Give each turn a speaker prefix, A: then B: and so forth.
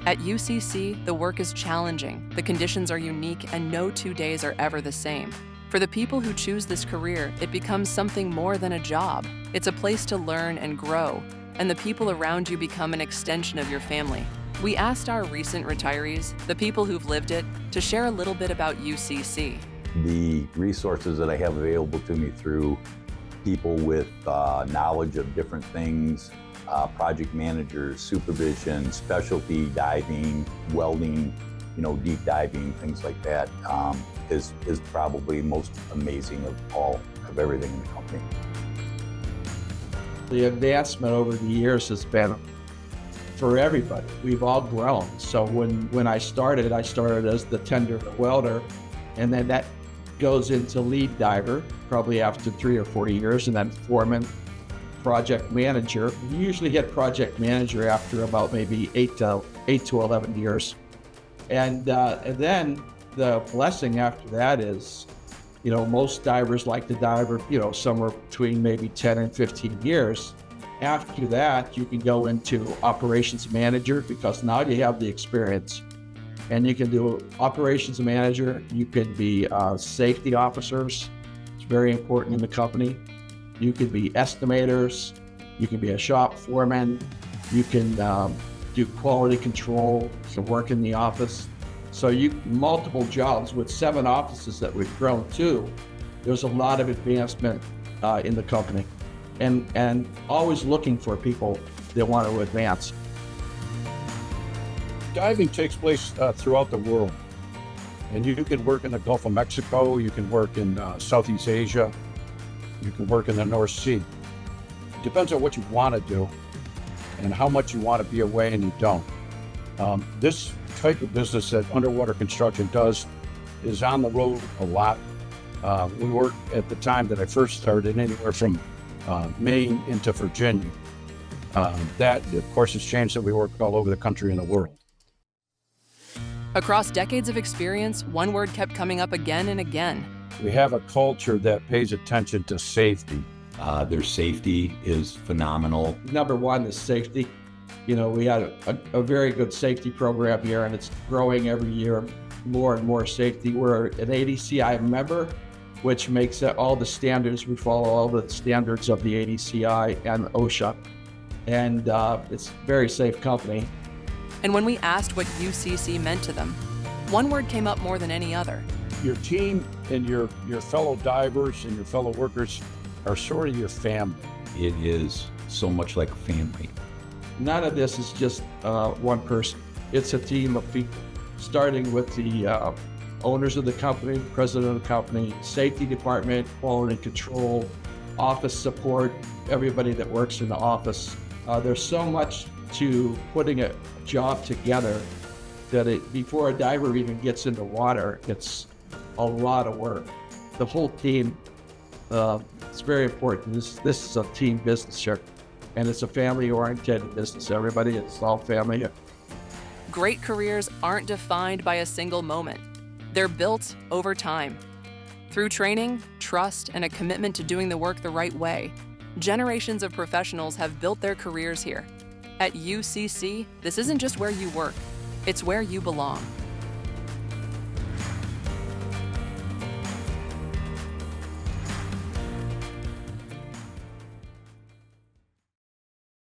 A: At UCC, the work is challenging, the conditions are unique, and no 2 days are ever the same. For the people who choose this career, it becomes something more than a job. It's a place to learn and grow, and the people around you become an extension of your family. We asked our recent retirees, the people who've lived it, to share a little bit about UCC.
B: The resources that I have available to me through people with knowledge of different things, project managers, supervision, specialty diving, welding, deep diving, things like that, is probably most amazing of everything in the company.
C: The advancement over the years has been for everybody. We've all grown. So when I started as the tenured welder, and then that goes into lead diver, probably after 3 or 4 years, and then foreman, project manager. You usually hit project manager after about maybe 8 to 11 years. And then the blessing after that is, most divers like to dive, somewhere between maybe 10 and 15 years. After that, you can go into operations manager, because now you have the experience. And you can do operations manager. You could be safety officers. It's very important in the company. You could be estimators. You can be a shop foreman. You can do quality control. You can work in the office. So multiple jobs with 7 offices that we've grown to. There's a lot of advancement in the company, and always looking for people that want to advance.
D: Diving takes place throughout the world, and you can work in the Gulf of Mexico, you can work in Southeast Asia, you can work in the North Sea. It depends on what you want to do and how much you want to be away and you don't. This type of business that underwater construction does is on the road a lot. We worked at the time that I first started anywhere from Maine into Virginia. That, of course, has changed, that we work all over the country and the world.
A: Across decades of experience, one word kept coming up again and again.
D: We have a culture that pays attention to safety.
B: Their safety is phenomenal.
C: Number one is safety. We had a very good safety program here, and it's growing every year, more and more safety. We're an ADCI member, which makes it all the standards. We follow all the standards of the ADCI and OSHA, and it's a very safe company.
A: And when we asked what UCC meant to them, one word came up more than any other.
D: Your team and your fellow divers and your fellow workers are sort of your family.
B: It is so much like a family.
C: None of this is just one person. It's a team of people, starting with the owners of the company, president of the company, safety department, quality control, office support, everybody that works in the office. There's so much to putting a job together that before a diver even gets into water, it's a lot of work. The whole team, it's very important. This is a team business here, and it's a family-oriented business. Everybody, it's all family.
A: Great careers aren't defined by a single moment. They're built over time. Through training, trust, and a commitment to doing the work the right way, generations of professionals have built their careers here. At UCC, this isn't just where you work, it's where you belong.